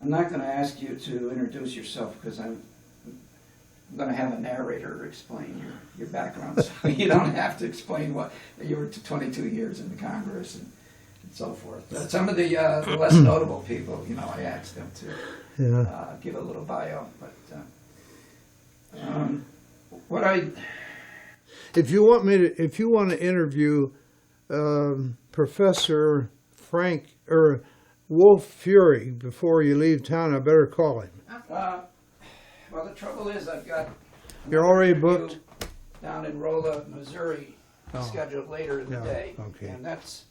I'm not going to ask you to introduce yourself because I'm going to have a narrator explain your background, so you don't have to explain what you were 22 years in the Congress and so forth. Some of the less notable people, I asked them to give a little bio, but if you want to interview Professor Frank or Wolf Fury before you leave town, I better call him. Well, the trouble is, I've got. You're already booked down in Rolla, Missouri, scheduled later in the day, okay. And that's,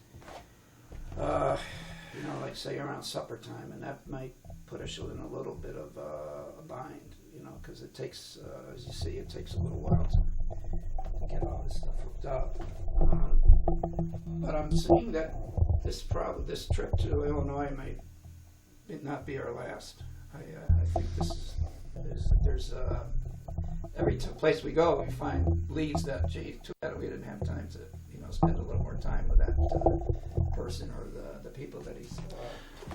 like say around supper time, and that might put us in a little bit of a bind, because it takes, as you see, it takes a little while to get all this stuff hooked up. But I'm seeing that this trip to Illinois may not be our last. I think there's every place we go, we find leads that, gee, too bad we didn't have time to, spend a little more time with that person or the people that he's.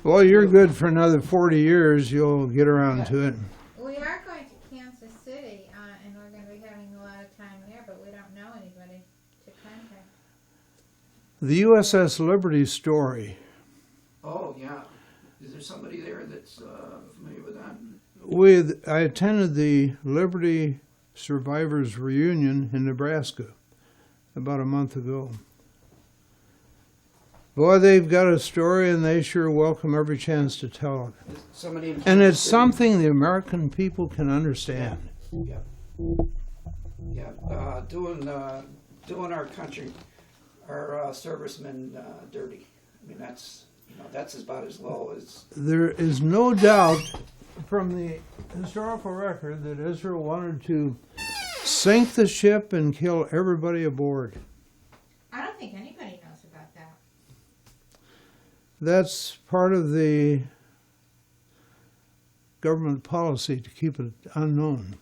Well, you're good for another 40 years. You'll get around to it. We are going to Kansas City, and we're going to be having a lot of time there, but we don't know anybody to contact. The USS Liberty story. Oh, yeah. Is there somebody there that's familiar with that? I attended the Liberty Survivors Reunion in Nebraska about a month ago. Boy, they've got a story, and they sure welcome every chance to tell it. And it's something the American people can understand. Yeah. Doing our country, our servicemen dirty. I mean, that's about as low as. There is no doubt from the historical record that Israel wanted to sink the ship and kill everybody aboard. I don't think anybody knows about that. That's part of the government policy to keep it unknown.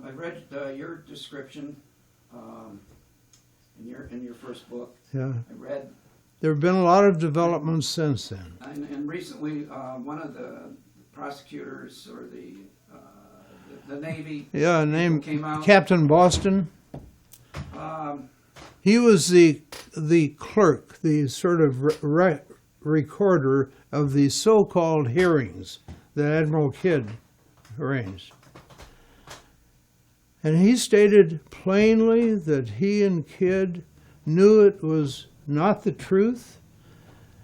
I read your description in your first book. Yeah. I read. There have been a lot of developments since then. And recently, one of the prosecutors or the Navy named came out. Captain Boston. He was the clerk, the sort of recorder of the so-called hearings that Admiral Kidd arranged. And he stated plainly that he and Kidd knew it was not the truth,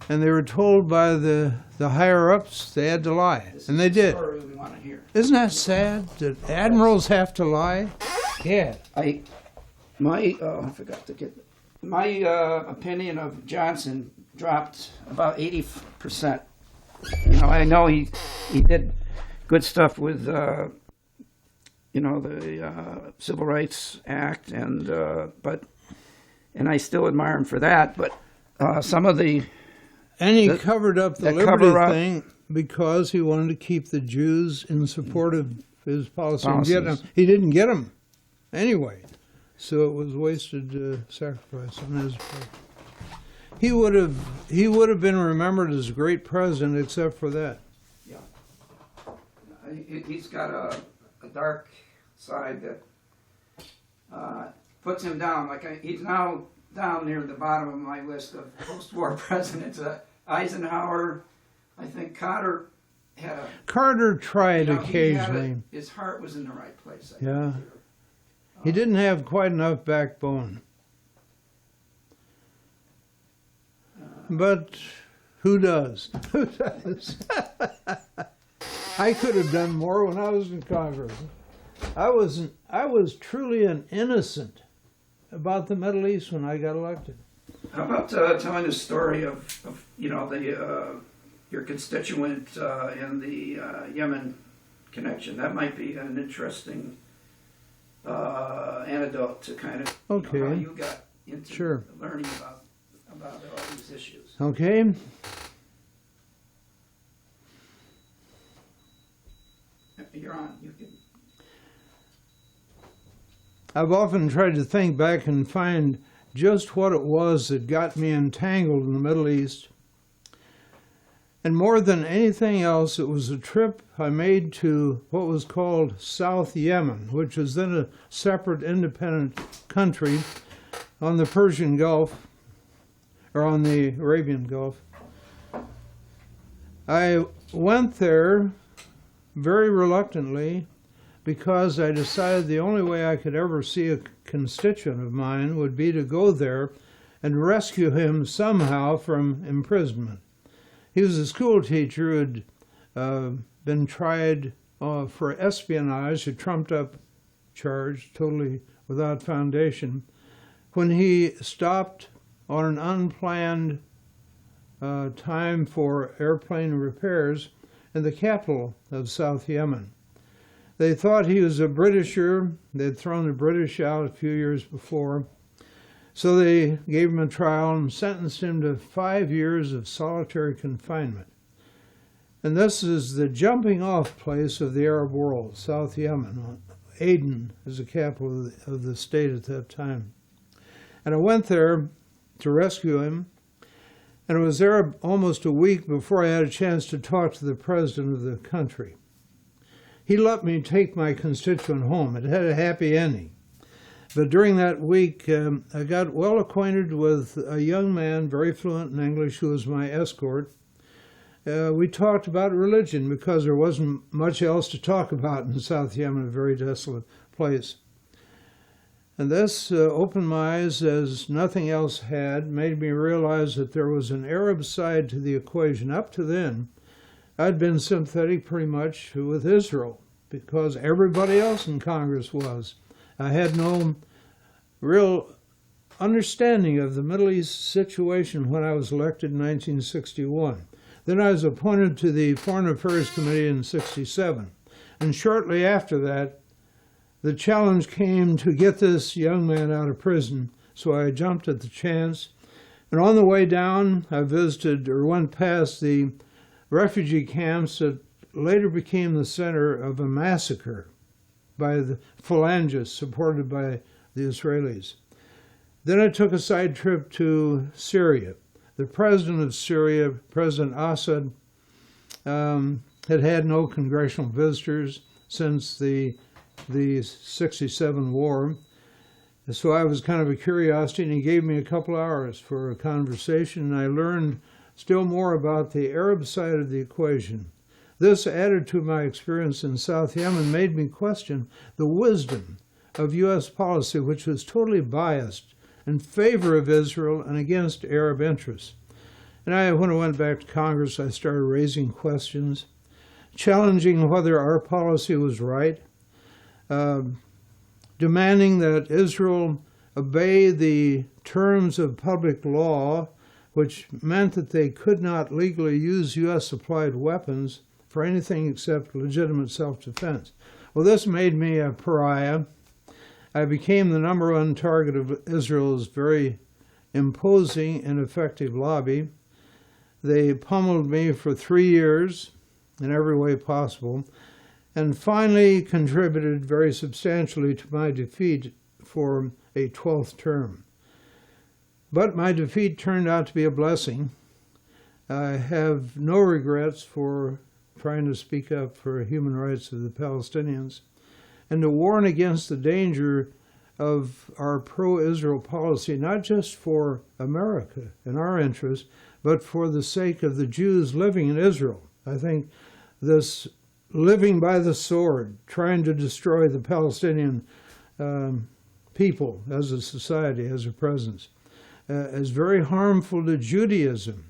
and they were told by the higher-ups they had to lie, and they did. We want to hear. Isn't that sad that admirals have to lie? Yeah. I forgot to get my opinion of Johnson dropped about 80%. I know he did good stuff with the Civil Rights Act, and I still admire him for that. But some of the he covered up the Liberty thing because he wanted to keep the Jews in support of his policy. He didn't get them anyway, so it was wasted sacrifice on his part. He would have been remembered as a great president, except for that. Yeah, he's got a dark side that puts him down. He's now down near the bottom of my list of post-war presidents. Eisenhower, I think Carter had a. Carter tried occasionally. His heart was in the right place. I Yeah. think. He didn't have quite enough backbone. But who does? Who does? I could have done more when I was in Congress. I was truly an innocent about the Middle East when I got elected. How about telling the story of your constituent in the Yemen connection? That might be an interesting anecdote to kind of how you got into learning about all these issues. Okay. You're on. You can. I've often tried to think back and find just what it was that got me entangled in the Middle East. And more than anything else, it was a trip I made to what was called South Yemen, which was then a separate independent country on the Persian Gulf, or on the Arabian Gulf. I went there very reluctantly because I decided the only way I could ever see a constituent of mine would be to go there and rescue him somehow from imprisonment. He was a school teacher who had been tried for espionage, a trumped-up charge, totally without foundation, when he stopped on an unplanned time for airplane repairs in the capital of South Yemen. They thought he was a Britisher. They'd thrown the British out a few years before. So they gave him a trial and sentenced him to 5 years of solitary confinement. And this is the jumping off place of the Arab world, South Yemen. Aden is the capital of the state at that time. And I went there to rescue him, and I was there almost a week before I had a chance to talk to the president of the country. He let me take my constituent home. It had a happy ending. But during that week, I got well acquainted with a young man, very fluent in English, who was my escort. We talked about religion because there wasn't much else to talk about in South Yemen, a very desolate place. And this opened my eyes as nothing else had, made me realize that there was an Arab side to the equation. Up to then, I'd been sympathetic pretty much with Israel because everybody else in Congress was. I had no real understanding of the Middle East situation when I was elected in 1961. Then I was appointed to the Foreign Affairs Committee in 1967. And shortly after that, the challenge came to get this young man out of prison, so I jumped at the chance. And on the way down, I visited or went past the refugee camps that later became the center of a massacre by the phalangists supported by the Israelis. Then I took a side trip to Syria. The president of Syria, President Assad, had had no congressional visitors since the 1967 war. So I was kind of a curiosity, and he gave me a couple hours for a conversation, and I learned still more about the Arab side of the equation. This, added to my experience in South Yemen, made me question the wisdom of U.S. policy, which was totally biased in favor of Israel and against Arab interests. And when I went back to Congress, I started raising questions, challenging whether our policy was right, demanding that Israel obey the terms of public law, which meant that they could not legally use U.S.-supplied weapons for anything except legitimate self-defense. Well, this made me a pariah. I became the #1 target of Israel's very imposing and effective lobby. They pummeled me for 3 years in every way possible, and finally contributed very substantially to my defeat for a 12th term. But my defeat turned out to be a blessing. I have no regrets for trying to speak up for human rights of the Palestinians and to warn against the danger of our pro-Israel policy, not just for America and our interests, but for the sake of the Jews living in Israel. I think this living by the sword, trying to destroy the Palestinian people as a society, as a presence, is very harmful to Judaism,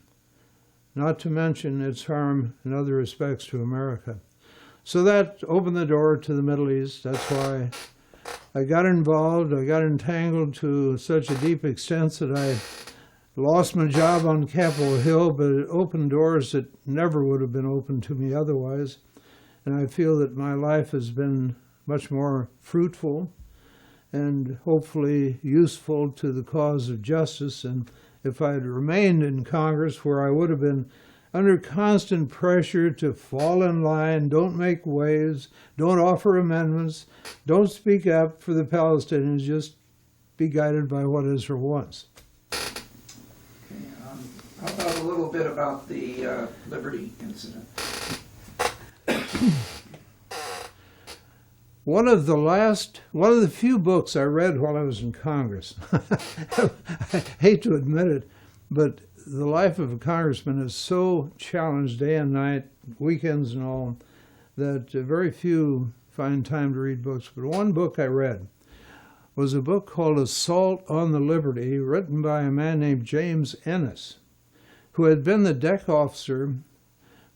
not to mention its harm in other respects to America. So that opened the door to the Middle East. That's why I got involved. I got entangled to such a deep extent that I lost my job on Capitol Hill, but it opened doors that never would have been open to me otherwise. And I feel that my life has been much more fruitful and hopefully useful to the cause of justice. And if I had remained in Congress, where I would have been under constant pressure to fall in line, don't make waves, don't offer amendments, don't speak up for the Palestinians, just be guided by what Israel wants. Okay, How about a little bit about the Liberty incident? One of the few books I read while I was in Congress, I hate to admit it, but the life of a congressman is so challenged day and night, weekends and all, that very few find time to read books. But one book I read was a book called Assault on the Liberty, written by a man named James Ennis, who had been the deck officer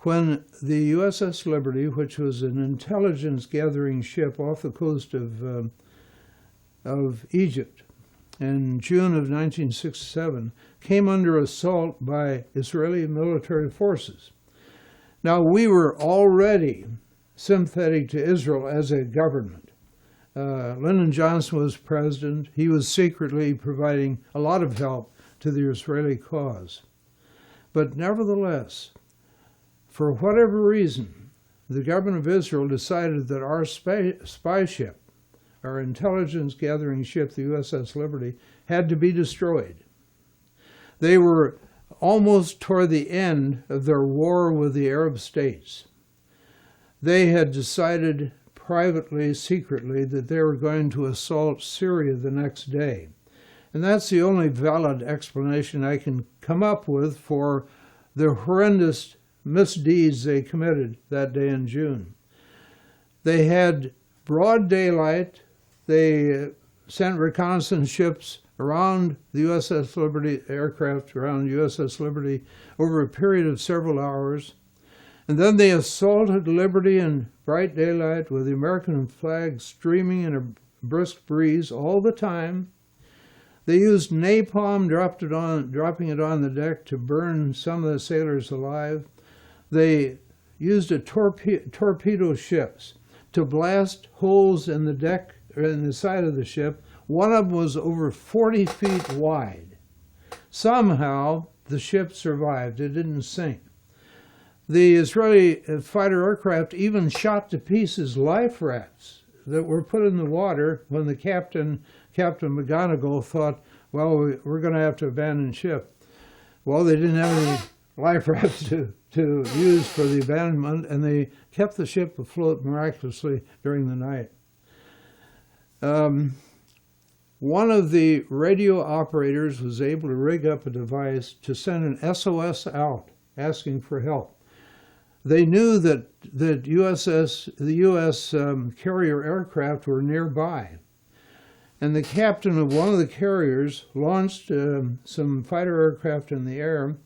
when the USS Liberty, which was an intelligence-gathering ship off the coast of Egypt in June of 1967, came under assault by Israeli military forces. Now, we were already sympathetic to Israel as a government. Lyndon Johnson was president. He was secretly providing a lot of help to the Israeli cause. But nevertheless, for whatever reason, the government of Israel decided that our spy ship, our intelligence-gathering ship, the USS Liberty, had to be destroyed. They were almost toward the end of their war with the Arab states. They had decided privately, secretly, that they were going to assault Syria the next day. And that's the only valid explanation I can come up with for the horrendous misdeeds they committed that day in June. They had broad daylight. They sent reconnaissance ships around the USS Liberty, aircraft around USS Liberty, over a period of several hours. And then they assaulted Liberty in bright daylight with the American flag streaming in a brisk breeze all the time. They used napalm, dropping it on the deck to burn some of the sailors alive. They used torpedo ships to blast holes in the deck, or in the side of the ship. One of them was over 40 feet wide. Somehow, the ship survived. It didn't sink. The Israeli fighter aircraft even shot to pieces life rafts that were put in the water when the Captain McGonigal thought, well, we're going to have to abandon ship. Well, they didn't have any life rafts to use for the abandonment, and they kept the ship afloat miraculously during the night. One of the radio operators was able to rig up a device to send an SOS out asking for help. They knew that the U.S. carrier aircraft were nearby. And the captain of one of the carriers launched some fighter aircraft in the air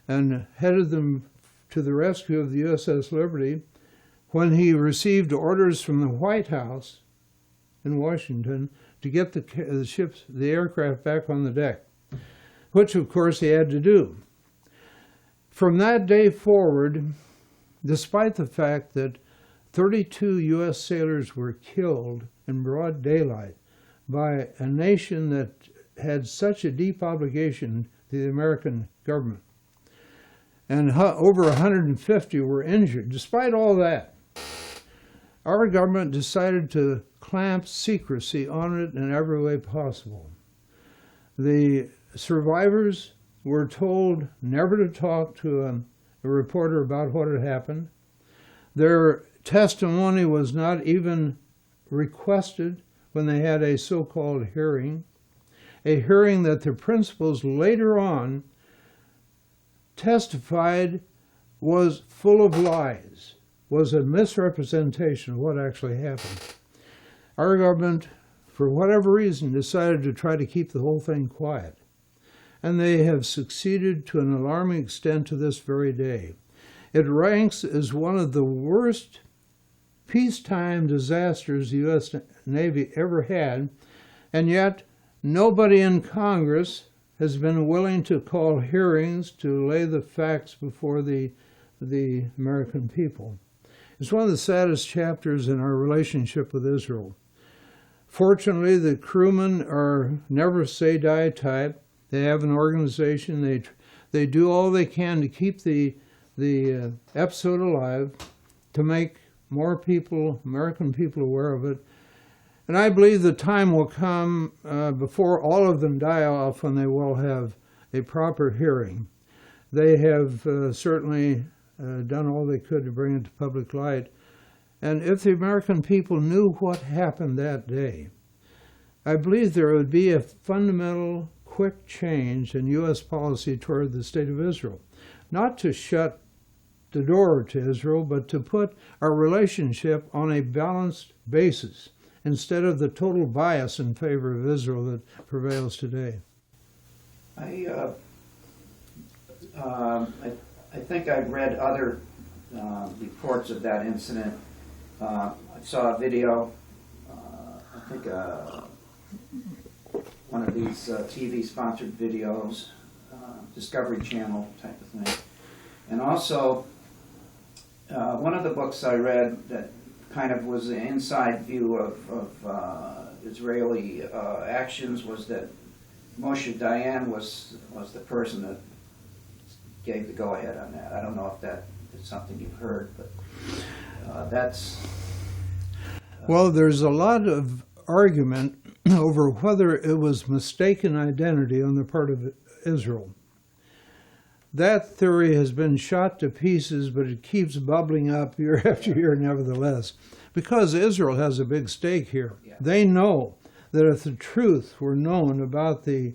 and headed them to the rescue of the USS Liberty when he received orders from the White House in Washington to get the aircraft back on the deck, which of course he had to do. From that day forward, despite the fact that 32 U.S. sailors were killed in broad daylight by a nation that had such a deep obligation to the American government, and over 150 were injured, despite all that, our government decided to clamp secrecy on it in every way possible. The survivors were told never to talk to a reporter about what had happened. Their testimony was not even requested when they had a so-called hearing, a hearing that the principals later on testified was full of lies, was a misrepresentation of what actually happened. Our government, for whatever reason, decided to try to keep the whole thing quiet. And they have succeeded to an alarming extent to this very day. It ranks as one of the worst peacetime disasters the U.S. Navy ever had, and yet nobody in Congress has been willing to call hearings to lay the facts before the American people. It's one of the saddest chapters in our relationship with Israel. Fortunately, the crewmen are never say die type. They have an organization. They do all they can to keep the episode alive, to make more people, American people, aware of it. And I believe the time will come before all of them die off when they will have a proper hearing. They have certainly done all they could to bring it to public light. And if the American people knew what happened that day, I believe there would be a fundamental, quick change in U.S. policy toward the State of Israel. Not to shut the door to Israel, but to put our relationship on a balanced basis instead of the total bias in favor of Israel that prevails today. I think I've read other reports of that incident. I saw a video, I think one of these TV-sponsored videos, Discovery Channel type of thing. And also, one of the books I read that kind of was an inside view of Israeli actions was that Moshe Dayan was the person that gave the go-ahead on that. I don't know if that is something you've heard, but that's... Well, there's a lot of argument over whether it was mistaken identity on the part of Israel. That theory has been shot to pieces, but it keeps bubbling up year after year nevertheless, because Israel has a big stake here. Yeah. They know that if the truth were known about the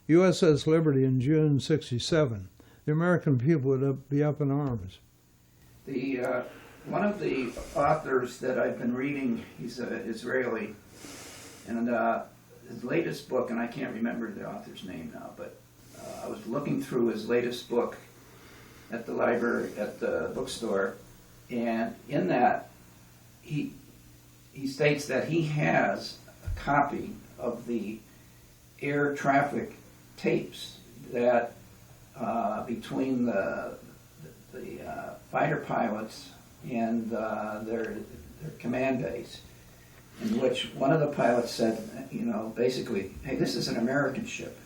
USS Liberty in June '67, the American people would be up in arms. One of the authors that I've been reading, he's an Israeli, and his latest book, and I can't remember the author's name now, but I was looking through his latest book at the library, at the bookstore, and in that, he states that he has a copy of the air traffic tapes that between the fighter pilots and their command base, in which one of the pilots said, basically, hey, this is an American ship,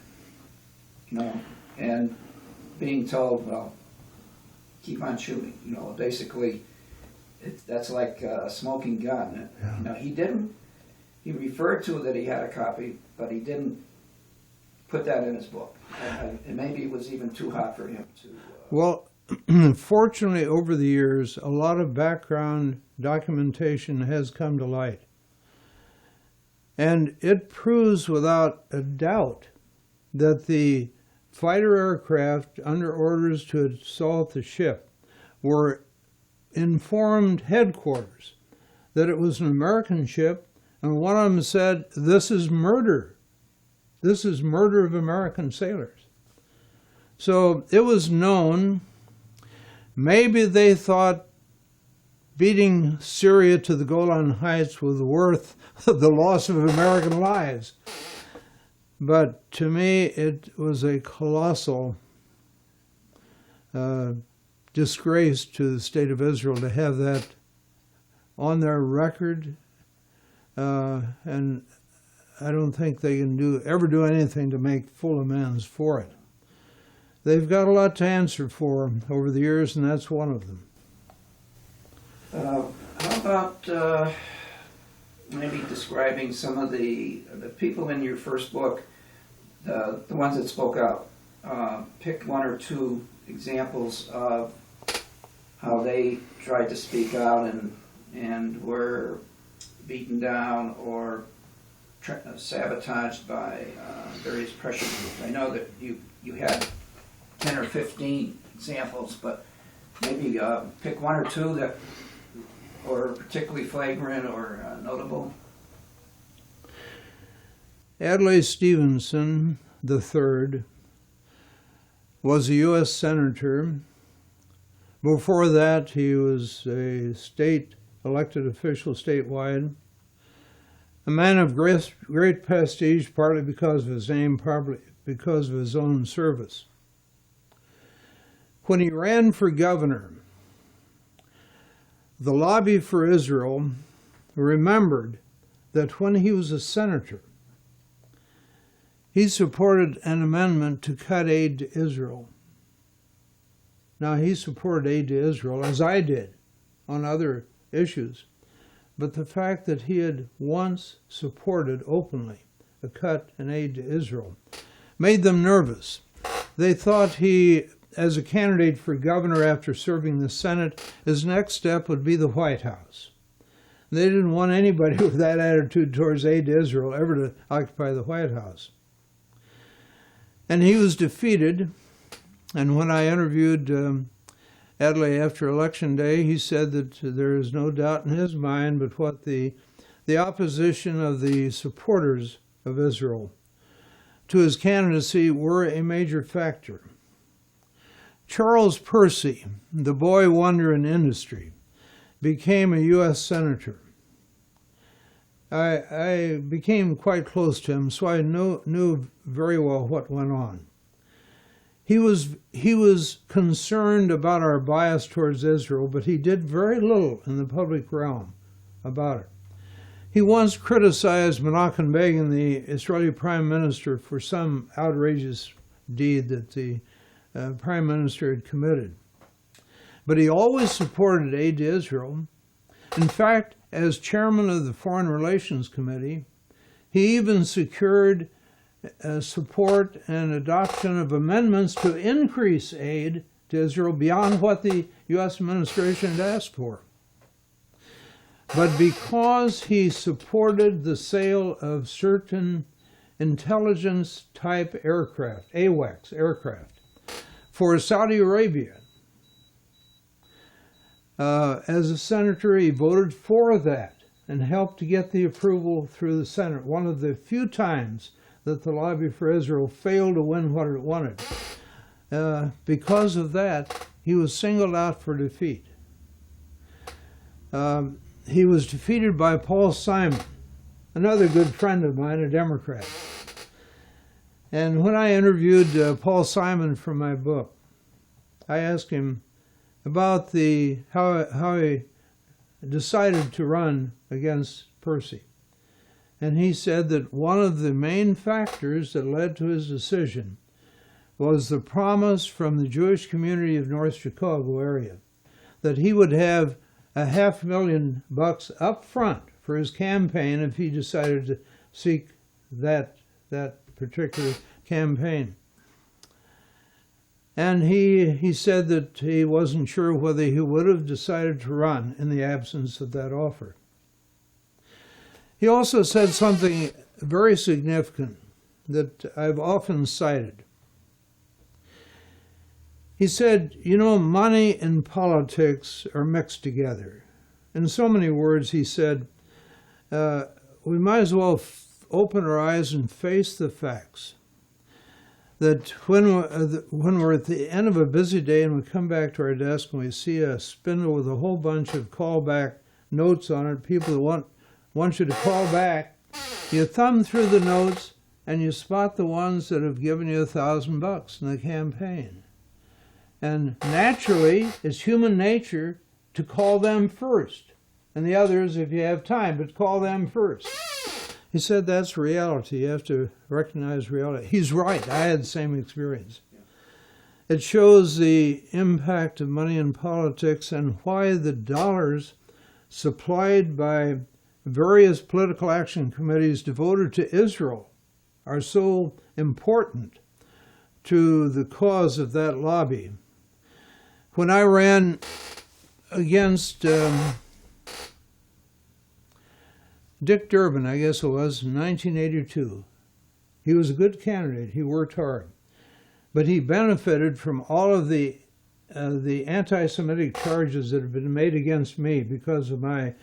and being told, well, keep on shooting, basically, that's like a smoking gun. Yeah. He referred to that he had a copy, but he didn't put that in his book. And maybe it was even too hot for him to... Well, fortunately, over the years, a lot of background documentation has come to light. And it proves without a doubt that the fighter aircraft under orders to assault the ship were informed headquarters that it was an American ship, and one of them said, this is murder. This is murder of American sailors. So it was known. Maybe they thought beating Syria to the Golan Heights was worth the loss of American lives. But to me, it was a colossal disgrace to the State of Israel to have that on their record. And I don't think they can ever do anything to make full amends for it. They've got a lot to answer for over the years, and that's one of them. How about maybe describing some of the people in your first book, the ones that spoke out? Pick one or two examples of how they tried to speak out and were beaten down or sabotaged by various pressure groups. I know that you had 10 or 15 examples, but maybe pick one or two that were particularly flagrant or notable. Adlai Stevenson III was a U.S. Senator. Before that, he was a state elected official statewide. A man of great prestige, partly because of his name, partly because of his own service. When he ran for governor, the lobby for Israel remembered that when he was a senator, he supported an amendment to cut aid to Israel. Now, he supported aid to Israel, as I did, on other issues. But the fact that he had once supported openly a cut in aid to Israel made them nervous. They thought he as a candidate for governor after serving the Senate, his next step would be the White House. They didn't want anybody with that attitude towards aid to Israel ever to occupy the White House. And he was defeated. And when I interviewed Adlai after Election Day, he said that there is no doubt in his mind but what the opposition of the supporters of Israel to his candidacy were a major factor. Charles Percy, the boy wonder in industry, became a U.S. Senator. I became quite close to him, so I knew very well what went on. He was concerned about our bias towards Israel, but he did very little in the public realm about it. He once criticized Menachem Begin, the Israeli prime minister, for some outrageous deed that the prime minister had committed. But he always supported aid to Israel. In fact, as chairman of the Foreign Relations Committee, he even secured support and adoption of amendments to increase aid to Israel beyond what the U.S. administration had asked for. But because he supported the sale of certain intelligence-type aircraft, AWACS aircraft, for Saudi Arabia, as a senator, he voted for that and helped to get the approval through the Senate, one of the few times that the lobby for Israel failed to win what it wanted. Because of that, he was singled out for defeat. He was defeated by Paul Simon, another good friend of mine, a Democrat. And when I interviewed Paul Simon for my book, I asked him about how he decided to run against Percy. And he said that one of the main factors that led to his decision was the promise from the Jewish community of North Chicago area that he would have $500,000 up front for his campaign if he decided to seek that particular campaign. And he said that he wasn't sure whether he would have decided to run in the absence of that offer. He also said something very significant that I've often cited. He said, you know, money and politics are mixed together. In so many words, he said, we might as well open our eyes and face the facts. That when we're at the end of a busy day and we come back to our desk and we see a spindle with a whole bunch of callback notes on it, people that want you to call back, you thumb through the notes and you spot the ones that have given you $1,000 in the campaign. And naturally, it's human nature to call them first. And the others, if you have time, but call them first. He said that's reality. You have to recognize reality. He's right. I had the same experience. It shows the impact of money in politics and why the dollars supplied by various political action committees devoted to Israel are so important to the cause of that lobby. When I ran against Dick Durbin, I guess it was, in 1982, he was a good candidate. He worked hard. But he benefited from all of the anti-Semitic charges that had been made against me because of my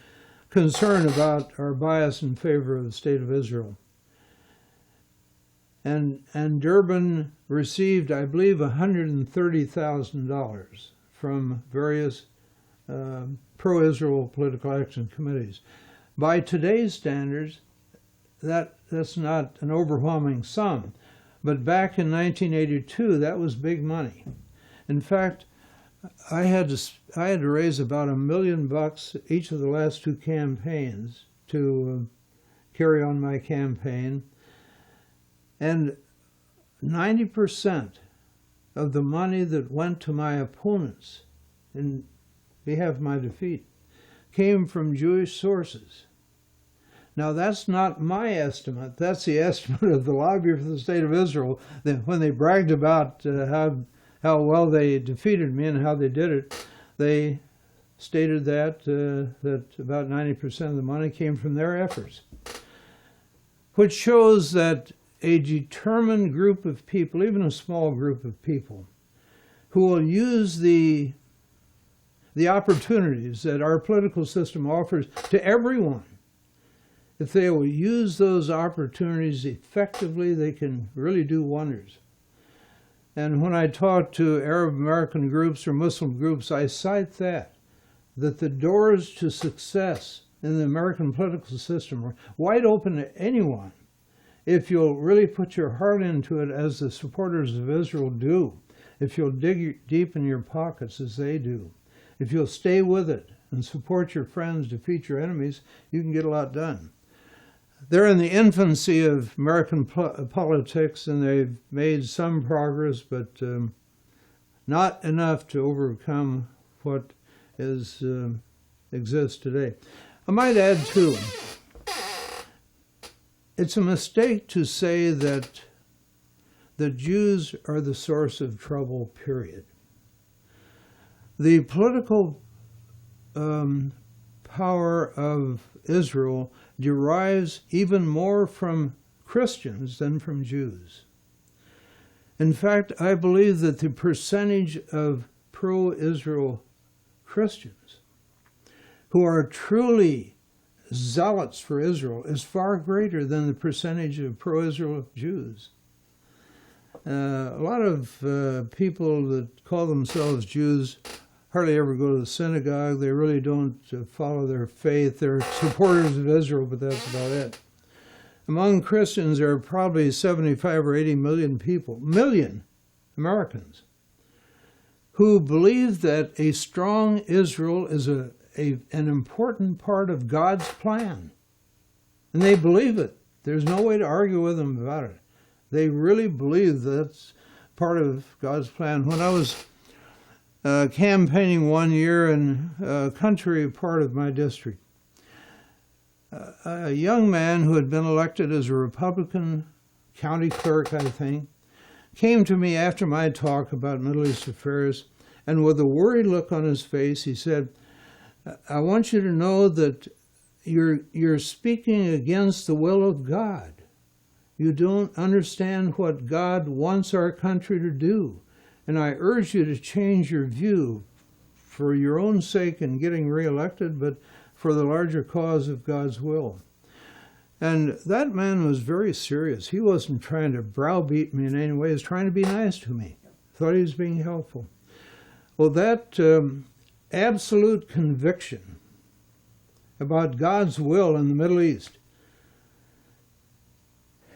concern about our bias in favor of the State of Israel. And Durbin received, I believe, $130,000 from various pro-Israel political action committees. By today's standards, that's not an overwhelming sum. But back in 1982, that was big money. In fact, I had to raise about $1 million each of the last two campaigns to carry on my campaign. And 90% of the money that went to my opponents in behalf of my defeat came from Jewish sources. Now, that's not my estimate. That's the estimate of the lobby for the State of Israel, that when they bragged about how well they defeated me and how they did it, they stated that about 90% of the money came from their efforts, which shows that a determined group of people, even a small group of people, who will use the opportunities that our political system offers to everyone. If they will use those opportunities effectively, they can really do wonders. And when I talk to Arab American groups or Muslim groups, I cite that the doors to success in the American political system are wide open to anyone if you'll really put your heart into it as the supporters of Israel do, if you'll dig deep in your pockets as they do, if you'll stay with it and support your friends, defeat your enemies, you can get a lot done. They're in the infancy of American politics, and they've made some progress, but not enough to overcome what exists today. I might add, too, it's a mistake to say that the Jews are the source of trouble, period. The political power of Israel derives even more from Christians than from Jews. In fact, I believe that the percentage of pro-Israel Christians who are truly zealots for Israel is far greater than the percentage of pro-Israel Jews. A lot of people that call themselves Jews hardly ever go to the synagogue. They really don't follow their faith. They're supporters of Israel, but that's about it. Among Christians, there are probably 75 or 80 million people, million Americans, who believe that a strong Israel is an important part of God's plan. And they believe it. There's no way to argue with them about it. They really believe that's part of God's plan. When I was campaigning one year in a country part of my district, a young man who had been elected as a Republican county clerk, I think, came to me after my talk about Middle East affairs, and with a worried look on his face, he said, I want you to know that you're speaking against the will of God. You don't understand what God wants our country to do. And I urge you to change your view for your own sake in getting reelected, but for the larger cause of God's will. And that man was very serious. He wasn't trying to browbeat me in any way. He was trying to be nice to me. Thought he was being helpful. Well, that absolute conviction about God's will in the Middle East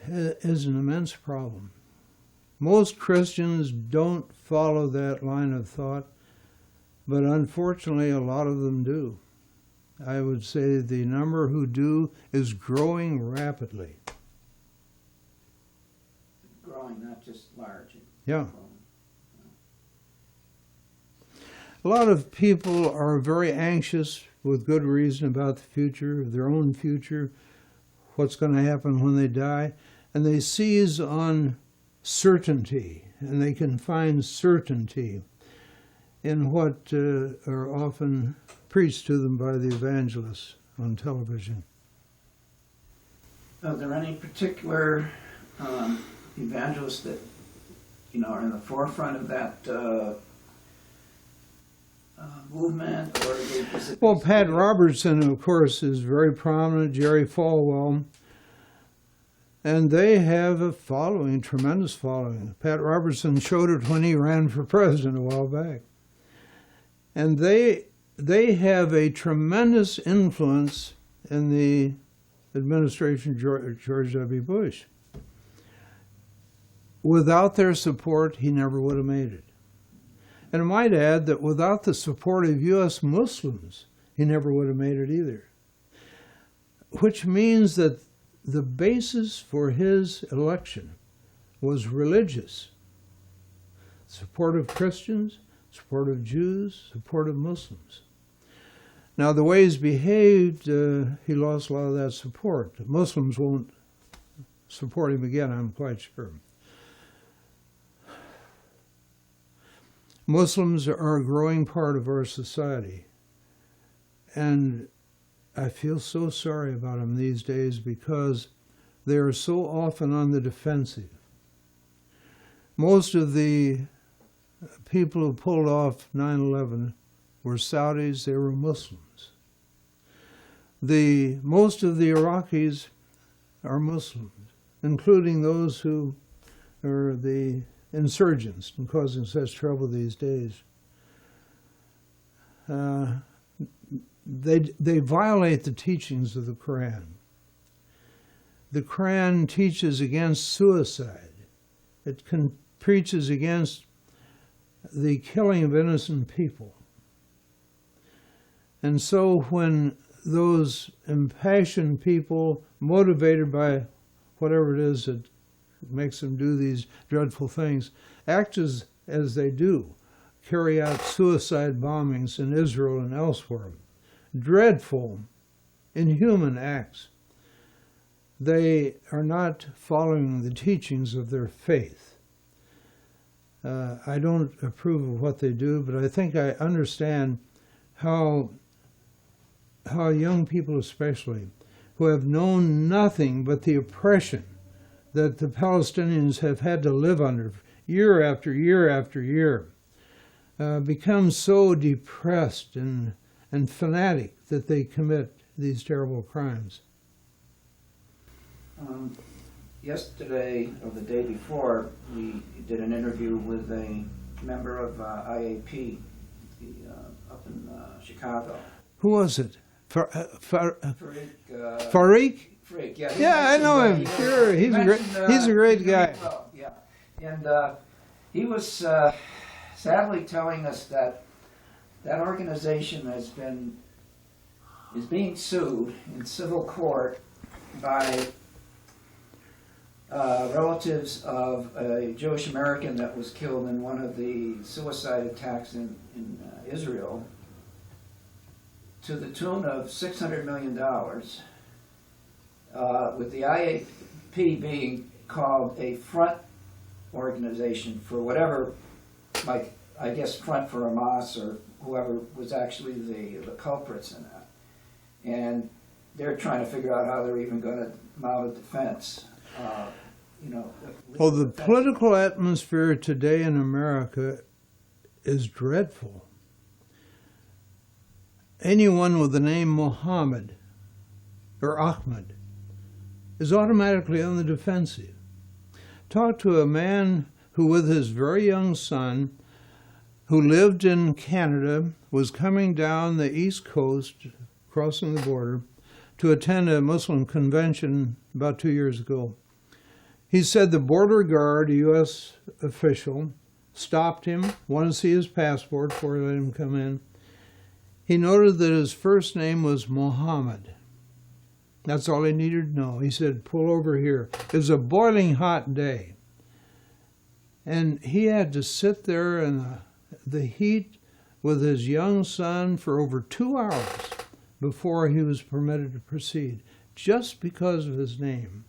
is an immense problem. Most Christians don't follow that line of thought, but unfortunately a lot of them do. I would say the number who do is growing rapidly. Growing, not just large. Yeah. A lot of people are very anxious, with good reason, about the future, their own future, what's going to happen when they die, and they seize on certainty, and they can find certainty in what are often preached to them by the evangelists on television. Are there any particular evangelists that are in the forefront of that movement, or is it? Well, Pat Robertson, of course, is very prominent. Jerry Falwell. And they have a following, tremendous following. Pat Robertson showed it when he ran for president a while back. And they have a tremendous influence in the administration of George W. Bush. Without their support, he never would have made it. And I might add that without the support of U.S. Muslims, he never would have made it either. Which means that the basis for his election was religious. Support of Christians, support of Jews, support of Muslims. Now, the way he's behaved, he lost a lot of that support. The Muslims won't support him again, I'm quite sure. Muslims are a growing part of our society. And I feel so sorry about them these days because they are so often on the defensive. Most of the people who pulled off 9/11 were Saudis, they were Muslims. Most of the Iraqis are Muslims, including those who are the insurgents and causing such trouble these days. They violate the teachings of the Quran. The Quran teaches against suicide. It preaches against the killing of innocent people. And so when those impassioned people, motivated by whatever it is that makes them do these dreadful things, act as they do, carry out suicide bombings in Israel and elsewhere, dreadful, inhuman acts, they are not following the teachings of their faith. I don't approve of what they do, but I think I understand how young people especially, who have known nothing but the oppression that the Palestinians have had to live under year after year after year, become so depressed and fanatic that they commit these terrible crimes. Yesterday, or the day before, we did an interview with a member of IAP up in Chicago. Who was it? Fareed? Fareed? Yeah. Yeah, I know him. Sure, he's a great guy. Well, yeah, and he was sadly telling us that organization is being sued in civil court by relatives of a Jewish American that was killed in one of the suicide attacks in Israel, to the tune of $600 million, with the IAP being called a front organization for whatever, like, I guess, front for Hamas or whoever was actually the culprits in that. And they're trying to figure out how they're even going to mount a defense. Well, the political atmosphere today in America is dreadful. Anyone with the name Mohammed or Ahmed is automatically on the defensive. Talk to a man who, with his very young son, who lived in Canada, was coming down the East Coast, crossing the border, to attend a Muslim convention about 2 years ago. He said the border guard, a U.S. official, stopped him, wanted to see his passport before he let him come in. He noted that his first name was Mohammed. That's all he needed to know. He said, pull over here. It was a boiling hot day. And he had to sit there in the heat with his young son for over 2 hours before he was permitted to proceed, just because of his name.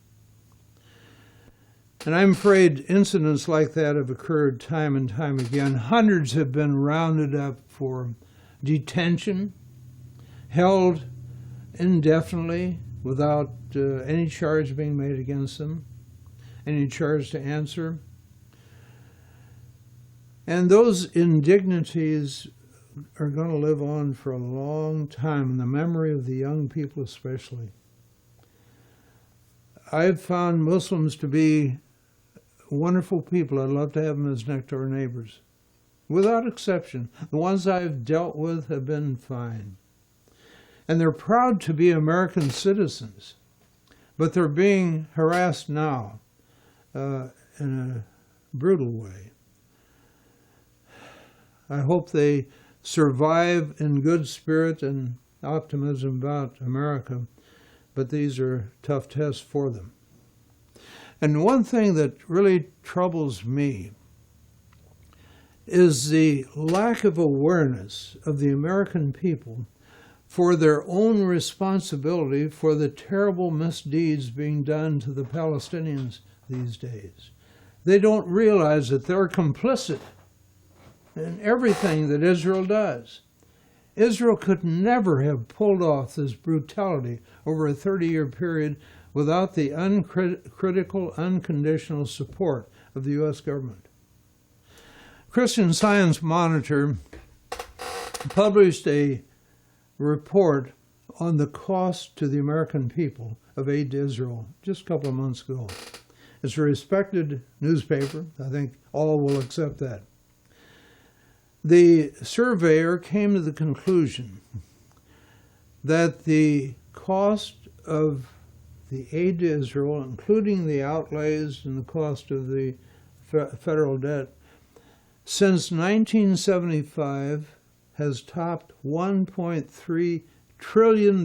And I'm afraid incidents like that have occurred time and time again. Hundreds have been rounded up for detention, held indefinitely without any charge being made against them, any charge to answer. And those indignities are going to live on for a long time in the memory of the young people especially. I've found Muslims to be wonderful people. I'd love to have them as next-door neighbors. Without exception. The ones I've dealt with have been fine. And they're proud to be American citizens. But they're being harassed now in a brutal way. I hope they survive in good spirit and optimism about America, but these are tough tests for them. And one thing that really troubles me is the lack of awareness of the American people for their own responsibility for the terrible misdeeds being done to the Palestinians these days. They don't realize that they're complicit in everything that Israel does. Israel could never have pulled off this brutality over a 30-year period without the uncritical, unconditional support of the U.S. government. Christian Science Monitor published a report on the cost to the American people of aid to Israel just a couple of months ago. It's a respected newspaper. I think all will accept that. The surveyor came to the conclusion that the cost of the aid to Israel, including the outlays and the cost of the federal debt, since 1975 has topped $1.3 trillion.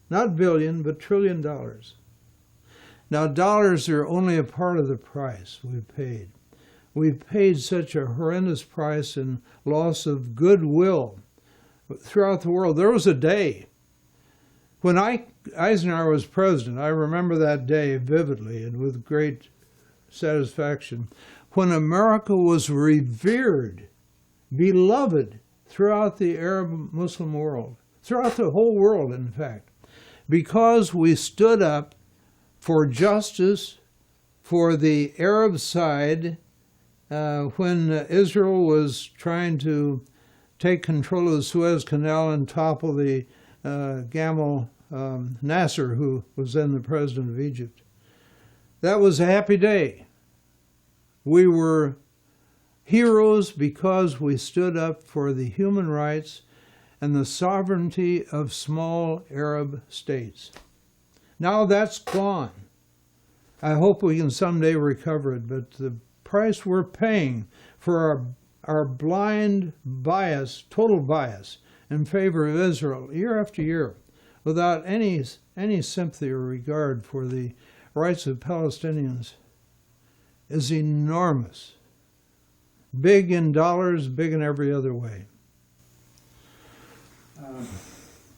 Not billion, but $1 trillion. Now, dollars are only a part of the price we've paid. We've paid such a horrendous price in loss of goodwill throughout the world. There was a day when Eisenhower was president. I remember that day vividly and with great satisfaction, when America was revered, beloved throughout the Arab Muslim world, throughout the whole world, in fact, because we stood up for justice for the Arab side when Israel was trying to take control of the Suez Canal and topple the Gamal Nasser, who was then the president of Egypt. That was a happy day. We were heroes because we stood up for the human rights and the sovereignty of small Arab states. Now that's gone. I hope we can someday recover it, but the price we're paying for our blind bias, total bias, in favor of Israel year after year, without any sympathy or regard for the rights of Palestinians, is enormous. Big in dollars, big in every other way.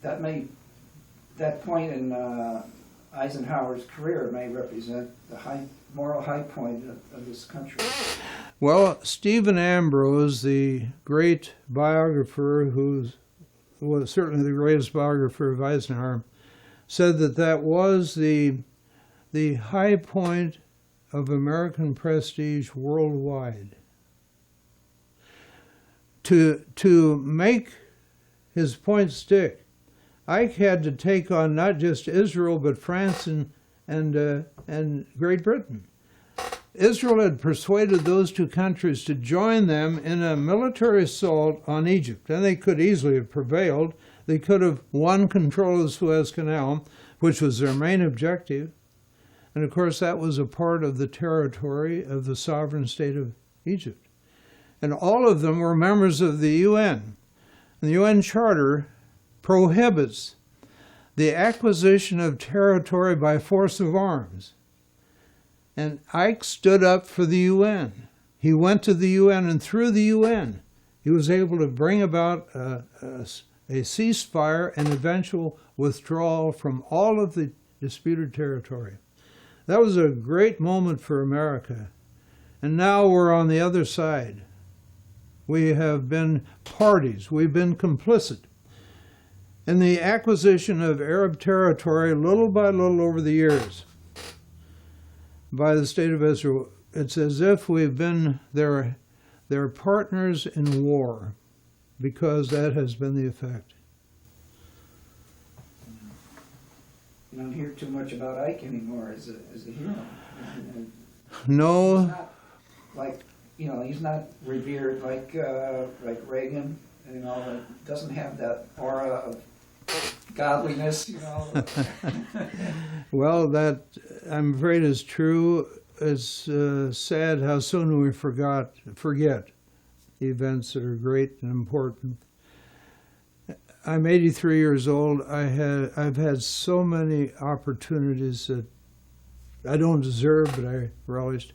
That point in Eisenhower's career may represent the moral high point of this country. Well, Stephen Ambrose, the great biographer, who was certainly the greatest biographer of Eisenhower, said that was the high point of American prestige worldwide. To make his point stick, Ike had to take on not just Israel, but France and Great Britain. Israel had persuaded those two countries to join them in a military assault on Egypt, and they could easily have prevailed. They could have won control of the Suez Canal, which was their main objective. And of course, that was a part of the territory of the sovereign state of Egypt. And all of them were members of the UN. And the UN Charter prohibits the acquisition of territory by force of arms. And Ike stood up for the UN. He went to the UN, and through the UN, he was able to bring about a ceasefire and eventual withdrawal from all of the disputed territory. That was a great moment for America. And now we're on the other side. We have been parties. We've been complicit in the acquisition of Arab territory little by little over the years by the state of Israel. It's as if we've been their partners in war, because that has been the effect. You don't hear too much about Ike anymore as a hero. No. He's not like, he's not revered like Reagan. Doesn't have that aura of godliness. Well, that I'm afraid is true. It's sad how soon we forget events that are great and important. I'm 83 years old. I've had so many opportunities that I don't deserve, but I relished.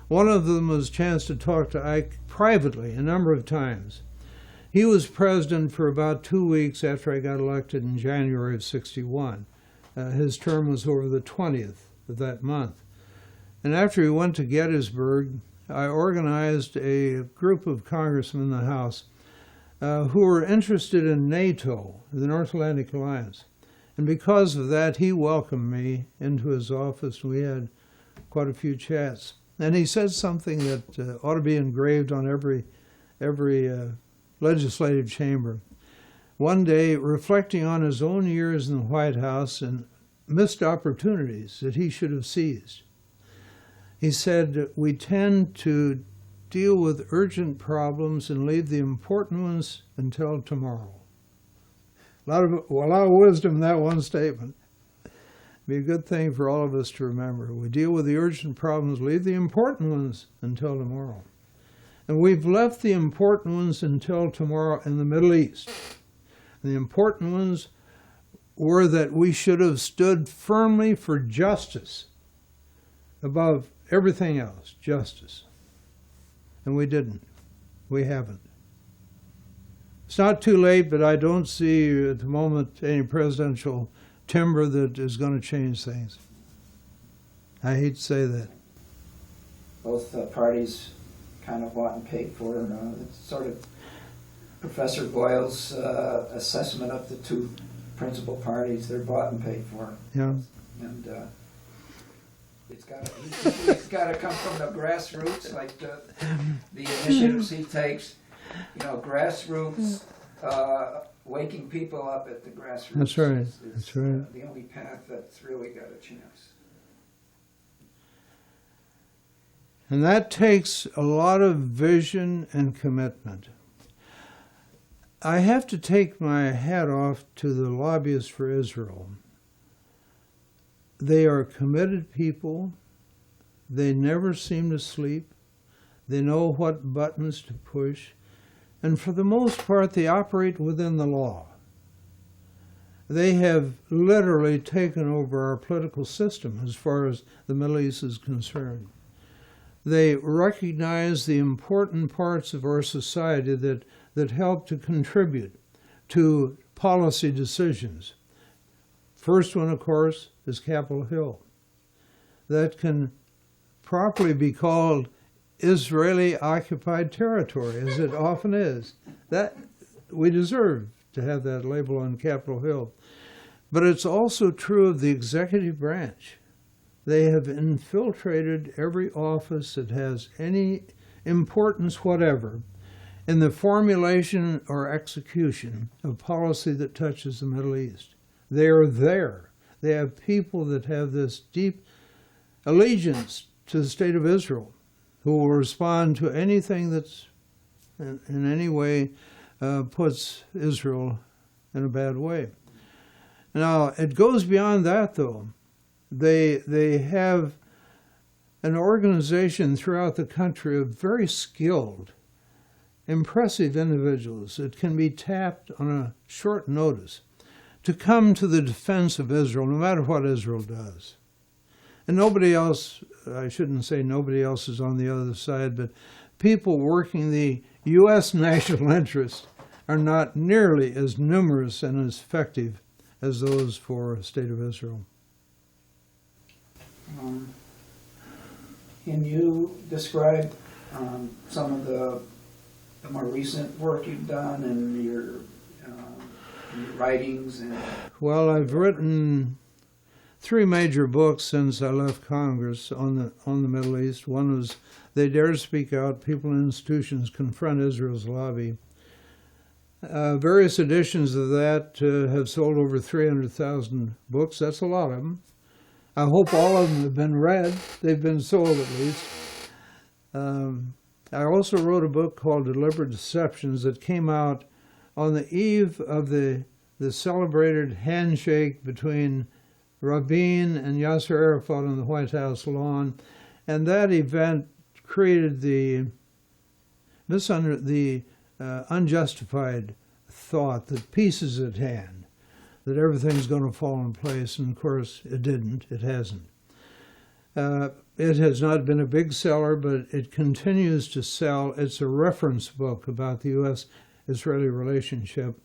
One of them was a chance to talk to Ike privately a number of times. He was president for about 2 weeks after I got elected in January of '61. His term was over the 20th of that month. And after he went to Gettysburg, I organized a group of congressmen in the House who were interested in NATO, the North Atlantic Alliance. And because of that, he welcomed me into his office. We had quite a few chats. And he said something that ought to be engraved on every legislative chamber. One day, reflecting on his own years in the White House and missed opportunities that he should have seized, he said, "We tend to deal with urgent problems and leave the important ones until tomorrow." A lot of wisdom in that one statement. Be a good thing for all of us to remember. We deal with the urgent problems, leave the important ones until tomorrow. And we've left the important ones until tomorrow in the Middle East. And the important ones were that we should have stood firmly for justice above everything else, justice. And we didn't. We haven't. It's not too late, but I don't see at the moment any presidential timber that is going to change things. I hate to say that. Both parties kind of bought and paid for it. It's sort of Professor Boyle's assessment of the two principal parties. They're bought and paid for. Yeah. And it's got to come from the grassroots, like the initiatives he takes. You know, grassroots, waking people up at the grassroots. That's right. Is That's right. the only path that's really got a chance. And that takes a lot of vision and commitment. I have to take my hat off to the lobbyists for Israel. They are committed people. They never seem to sleep. They know what buttons to push. And for the most part, they operate within the law. They have literally taken over our political system as far as the Middle East is concerned. They recognize the important parts of our society that help to contribute to policy decisions. First one, of course, is Capitol Hill. That can properly be called Israeli-occupied territory, as it often is. That we deserve to have that label on Capitol Hill. But it's also true of the executive branch. They have infiltrated every office that has any importance whatever in the formulation or execution of policy that touches the Middle East. They are there. They have people that have this deep allegiance to the state of Israel, who will respond to anything that's in any way puts Israel in a bad way. Now, it goes beyond that, though. They have an organization throughout the country of very skilled, impressive individuals that can be tapped on a short notice to come to the defense of Israel, no matter what Israel does. And nobody else, I shouldn't say nobody else is on the other side, but people working the U.S. national interest are not nearly as numerous and as effective as those for the state of Israel. Can you describe some of the more recent work you've done and your writings? Well, I've written 3 major books since I left Congress on the Middle East. One was They Dare to Speak Out, People and Institutions Confront Israel's Lobby. Various editions of that have sold over 300,000 books. That's a lot of them. I hope all of them have been read. They've been sold at least. I also wrote a book called Deliberate Deceptions that came out on the eve of the celebrated handshake between Rabin and Yasser Arafat on the White House lawn. And that event created the unjustified thought that peace is at hand, that everything's going to fall in place, and of course it didn't, it hasn't. It has not been a big seller, but it continues to sell. It's a reference book about the U.S.-Israeli relationship.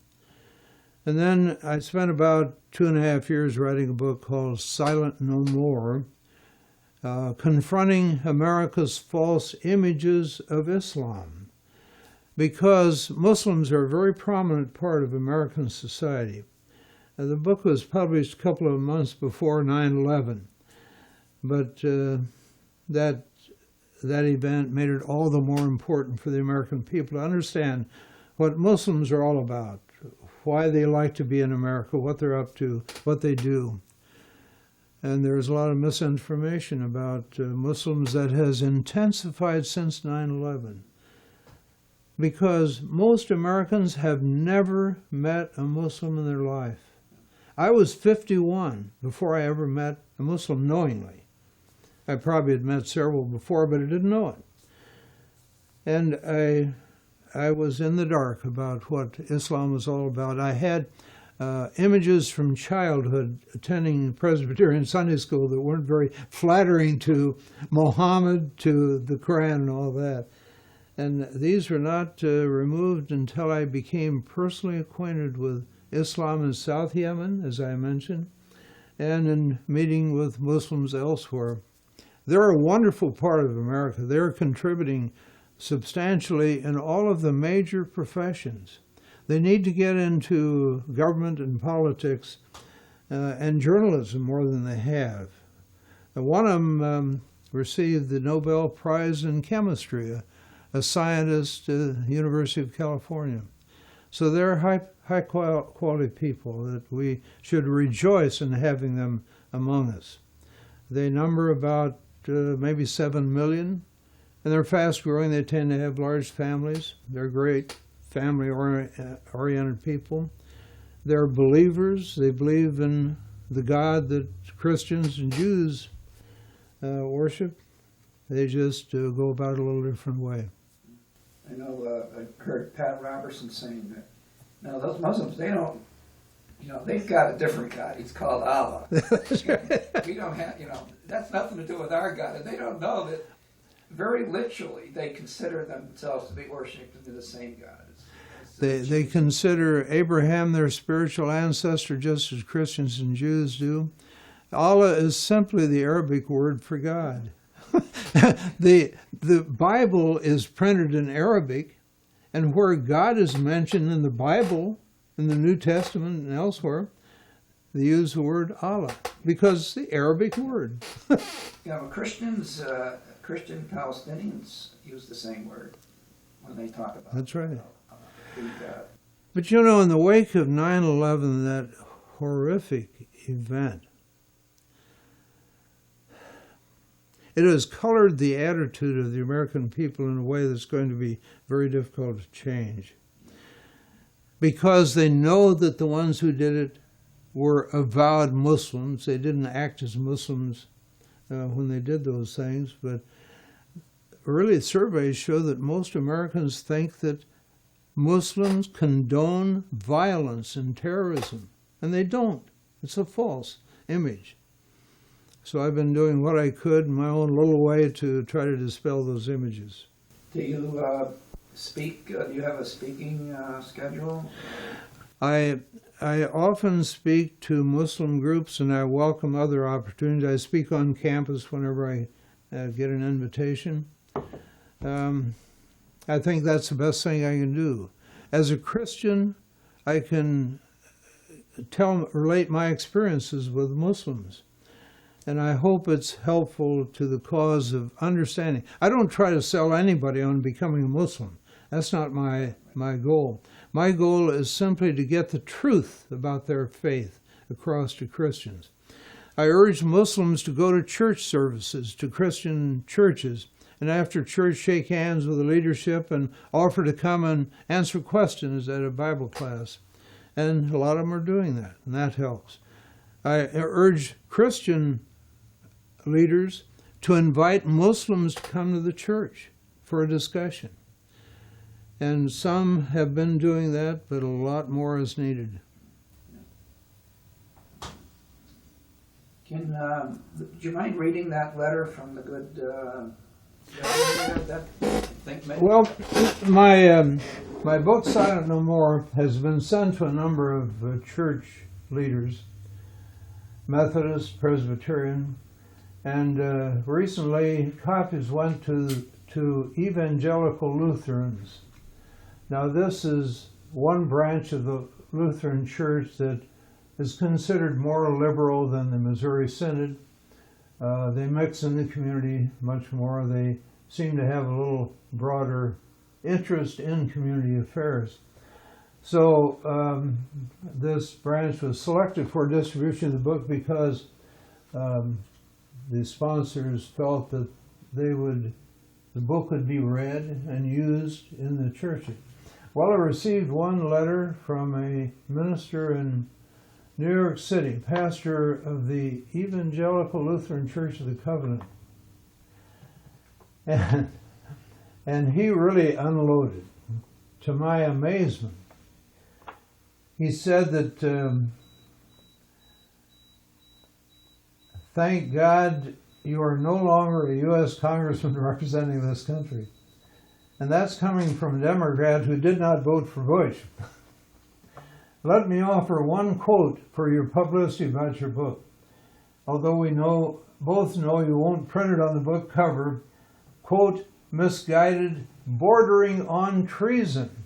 And then I spent about 2.5 years writing a book called Silent No More, confronting America's false images of Islam, because Muslims are a very prominent part of American society. The book was published a couple of months before 9/11, but that event made it all the more important for the American people to understand what Muslims are all about, why they like to be in America, what they're up to, what they do. And there's a lot of misinformation about Muslims that has intensified since 9/11, because most Americans have never met a Muslim in their life. I was 51 before I ever met a Muslim knowingly. I probably had met several before, but I didn't know it. And I was in the dark about what Islam was all about. I had images from childhood attending Presbyterian Sunday school that weren't very flattering to Muhammad, to the Quran and all that. And these were not removed until I became personally acquainted with Islam in South Yemen, as I mentioned, and in meeting with Muslims elsewhere. They're a wonderful part of America. They're contributing substantially in all of the major professions. They need to get into government and politics and journalism more than they have. One of them received the Nobel Prize in Chemistry, a scientist at the University of California. So they're high quality people that we should rejoice in having them among us. They number about maybe 7 million, and they're fast growing. They tend to have large families. They're great family-oriented people. They're believers. They believe in the God that Christians and Jews worship. They just go about it a little different way. I know I heard Pat Robertson saying that, no, those Muslims, they don't, they've got a different God. He's called Allah. That's right. We don't have, that's nothing to do with our God. And they don't know that very literally they consider themselves to be worshiping the same God. They consider Abraham their spiritual ancestor just as Christians and Jews do. Allah is simply the Arabic word for God. The Bible is printed in Arabic, and where God is mentioned in the Bible, in the New Testament and elsewhere, they use the word Allah, because it's the Arabic word. Christians, Christian Palestinians use the same word when they talk about That's right. God. But in the wake of 9/11, that horrific event, it has colored the attitude of the American people in a way that's going to be very difficult to change. Because they know that the ones who did it were avowed Muslims. They didn't act as Muslims when they did those things, but early surveys show that most Americans think that Muslims condone violence and terrorism, and they don't. It's a false image. So I've been doing what I could in my own little way to try to dispel those images. Do you speak? Do you have a speaking schedule? I often speak to Muslim groups, and I welcome other opportunities. I speak on campus whenever I get an invitation. I think that's the best thing I can do. As a Christian, I can relate my experiences with Muslims. And I hope it's helpful to the cause of understanding. I don't try to sell anybody on becoming a Muslim. That's not my goal. My goal is simply to get the truth about their faith across to Christians. I urge Muslims to go to church services, to Christian churches, and after church shake hands with the leadership and offer to come and answer questions at a Bible class. And a lot of them are doing that, and that helps. I urge Christian leaders to invite Muslims to come to the church for a discussion. And some have been doing that, but a lot more is needed. Do you mind reading that letter from the good Well, my book, Silent No More, has been sent to a number of church leaders, Methodist, Presbyterian, And recently, copies went to evangelical Lutherans. Now, this is one branch of the Lutheran Church that is considered more liberal than the Missouri Synod. They mix in the community much more. They seem to have a little broader interest in community affairs. So this branch was selected for distribution of the book because the sponsors felt that the book would be read and used in the churches. Well, I received one letter from a minister in New York City, pastor of the Evangelical Lutheran Church of the Covenant. And he really unloaded, to my amazement. He said that, thank God you are no longer a U.S. congressman representing this country. And that's coming from a Democrat who did not vote for Bush. Let me offer one quote for your publicity about your book. Although we both know you won't print it on the book cover, quote, misguided, bordering on treason.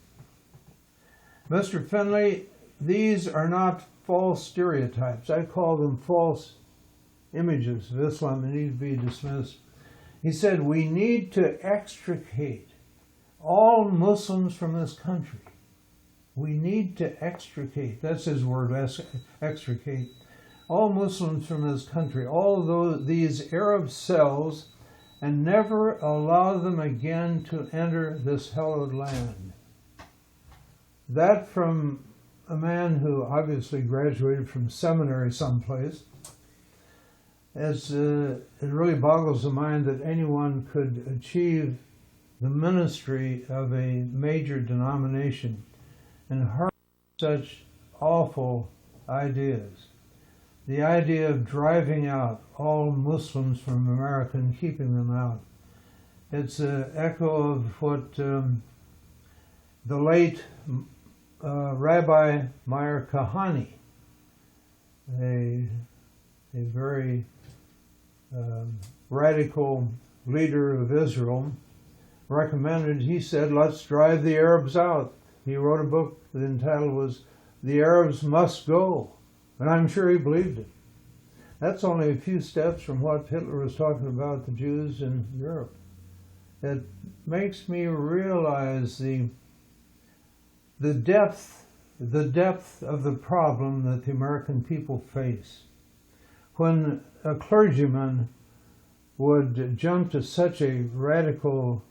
Mr. Findley, these are not false stereotypes. I call them false images of Islam that need to be dismissed. He said, we need to extricate all Muslims from this country. We need to extricate, that's his word, extricate, all Muslims from this country, all these Arab cells, and never allow them again to enter this hallowed land. That from a man who obviously graduated from seminary someplace. It really boggles the mind that anyone could achieve the ministry of a major denomination and harbor such awful ideas. The idea of driving out all Muslims from America and keeping them out. It's an echo of what the late Rabbi Meir Kahane, a very radical leader of Israel, recommended. He said, let's drive the Arabs out. He wrote a book, the title was The Arabs Must Go, and I'm sure he believed it. That's only a few steps from what Hitler was talking about the Jews in Europe. It makes me realize the depth of the problem that the American people face. When a clergyman would jump to such a radical,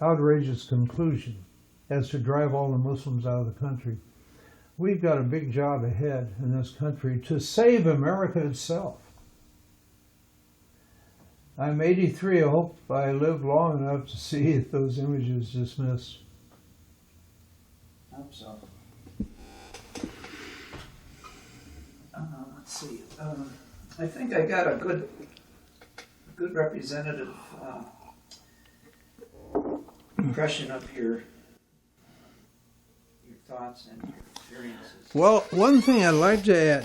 outrageous conclusion as to drive all the Muslims out of the country, we've got a big job ahead in this country to save America itself. I'm 83. I hope I live long enough to see those images dismissed. I hope so. Let's see. I think I got a good representative impression of your thoughts and your experiences. Well, one thing I'd like to add.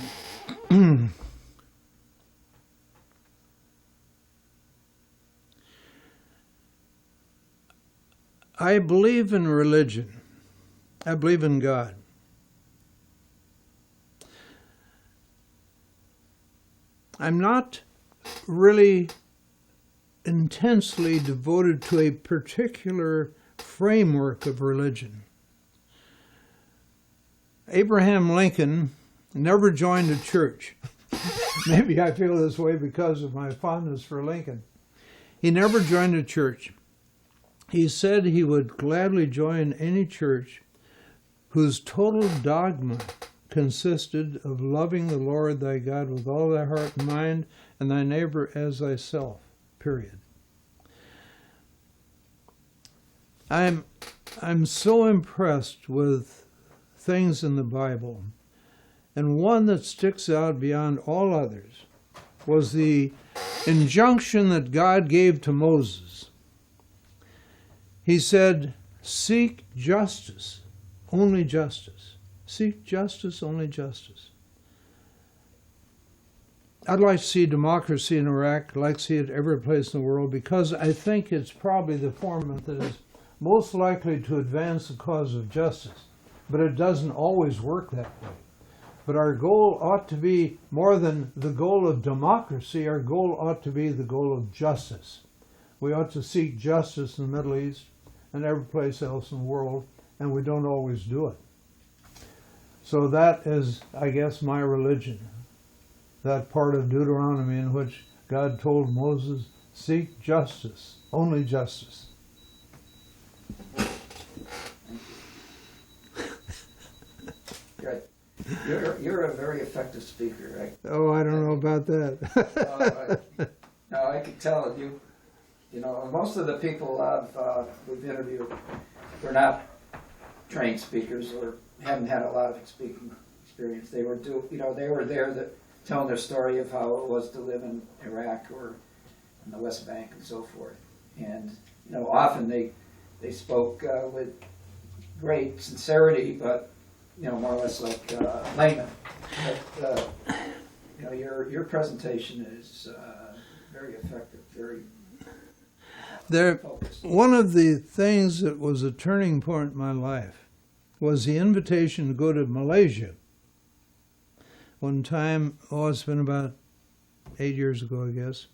I believe in religion. I believe in God. I'm not really intensely devoted to a particular framework of religion. Abraham Lincoln never joined a church. Maybe I feel this way because of my fondness for Lincoln. He never joined a church. He said he would gladly join any church whose total dogma consisted of loving the Lord thy God with all thy heart and mind, and thy neighbor as thyself, period. I'm so impressed with things in the Bible, and one that sticks out beyond all others was the injunction that God gave to Moses. He said, seek justice, only justice. Seek justice, only justice. I'd like to see democracy in Iraq. I'd like to see it every place in the world, because I think it's probably the format that is most likely to advance the cause of justice. But it doesn't always work that way. But our goal ought to be more than the goal of democracy. Our goal ought to be the goal of justice. We ought to seek justice in the Middle East and every place else in the world, and we don't always do it. So that is, I guess, my religion. That part of Deuteronomy in which God told Moses, seek justice, only justice. Good. You're a very effective speaker, right? Oh, I don't know about that. No, I can tell you. You know, most of the people we've interviewed were not trained speakers or haven't had a lot of speaking experience. They were there telling their story of how it was to live in Iraq or in the West Bank and so forth. And you know, often they spoke with great sincerity, but you know, more or less like laymen. But you know, your presentation is very effective, very focused. One of the things that was a turning point in my life was the invitation to go to Malaysia. One time, it's been about 8 years ago, I guess.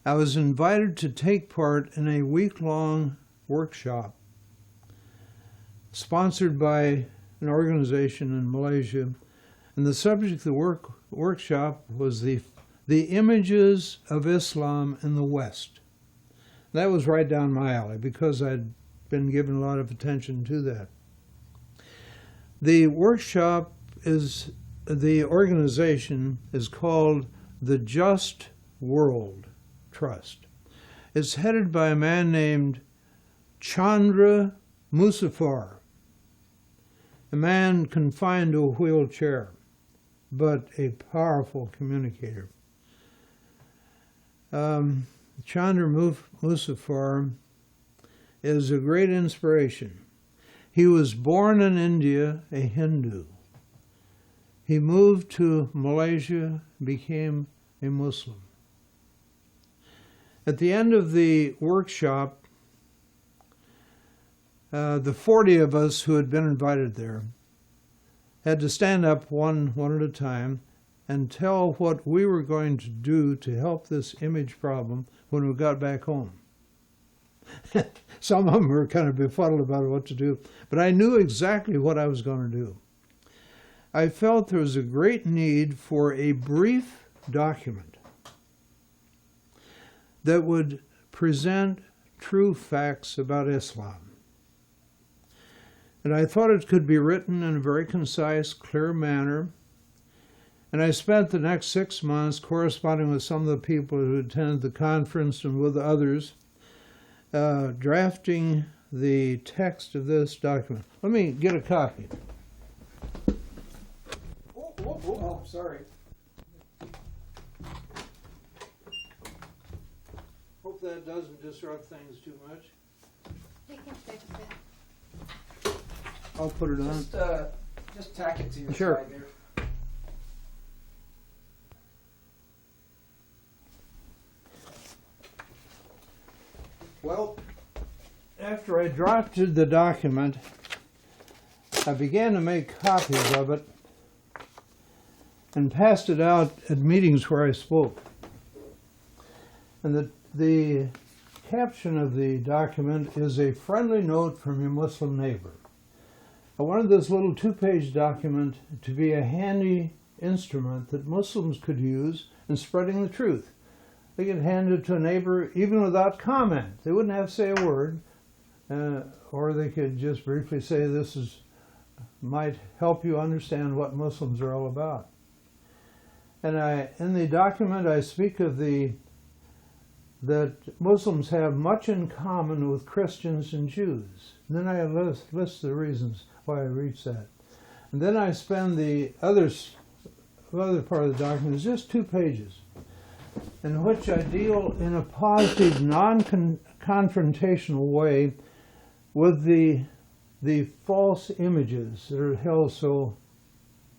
I was invited to take part in a week-long workshop sponsored by an organization in Malaysia, and the subject of the workshop was the images of Islam in the West. That was right down my alley because I'd been given a lot of attention to that. The workshop the organization is called the Just World Trust. It's headed by a man named Chandra Muzaffar, a man confined to a wheelchair, but a powerful communicator. Chandra Muzaffar is a great inspiration. He was born in India, a Hindu. He moved to Malaysia, became a Muslim. At the end of the workshop, the 40 of us who had been invited there had to stand up one at a time and tell what we were going to do to help this image problem when we got back home. Some of them were kind of befuddled about what to do, but I knew exactly what I was going to do. I felt there was a great need for a brief document that would present true facts about Islam. And I thought it could be written in a very concise, clear manner. And I spent the next 6 months corresponding with some of the people who attended the conference and with others, drafting the text of this document. Let me get a copy. Oh, sorry. Hope that doesn't disrupt things too much. You can fix it. I'll put it on. Just tack it to your Sure. side there. Well, after I drafted the document, I began to make copies of it and passed it out at meetings where I spoke. And the caption of the document is a friendly note from your Muslim neighbor. I wanted this little 2-page document to be a handy instrument that Muslims could use in spreading the truth. They could hand it to a neighbor even without comment. They wouldn't have to say a word, or they could just briefly say might help you understand what Muslims are all about. And in the document I speak of that Muslims have much in common with Christians and Jews. And then I list the reasons why I reach that. And then I spend the other part of the document is just 2 pages, in which I deal in a positive, non-confrontational way with the false images that are held so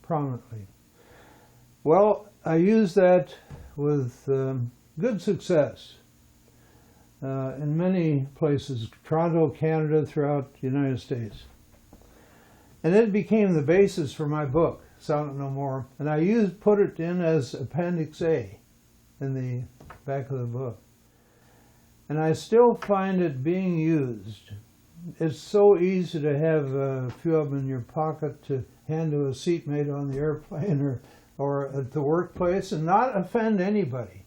prominently. Well, I used that with good success in many places, Toronto, Canada, throughout the United States. And it became the basis for my book, Silent No More. And I put it in as Appendix A in the back of the book. And I still find it being used. It's so easy to have a few of them in your pocket to hand to a seatmate on the airplane or at the workplace and not offend anybody,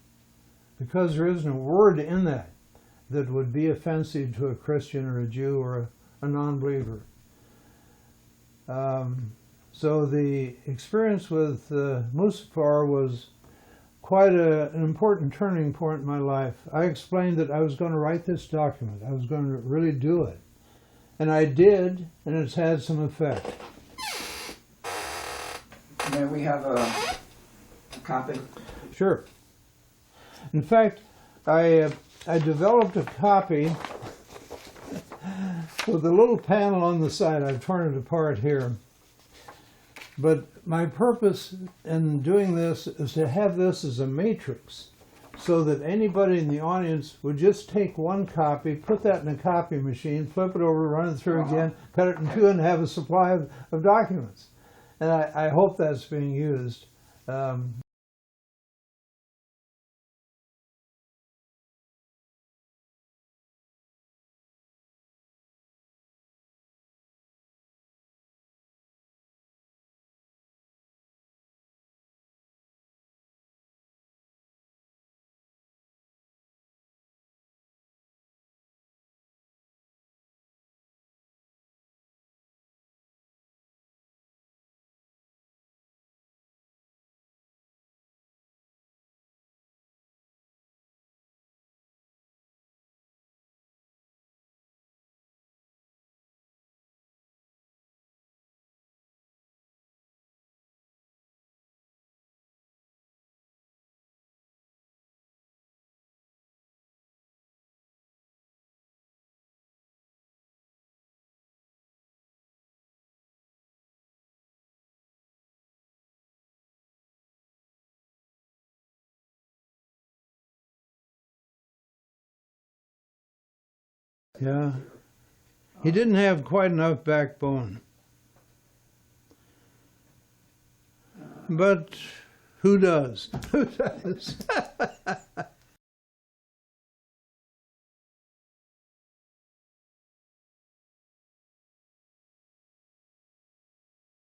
because there isn't a word in that would be offensive to a Christian or a Jew or a non-believer. So the experience with Mustafar was quite an important turning point in my life. I explained that I was going to write this document. I was going to really do it. And I did, and it's had some effect. May we have a copy? Sure. In fact, I developed a copy with a little panel on the side. I've torn it apart here. But my purpose in doing this is to have this as a matrix, so that anybody in the audience would just take one copy, put that in a copy machine, flip it over, run it through again, cut it in two, and have a supply of documents. And I hope that's being used. Yeah. He didn't have quite enough backbone. But who does? Who does?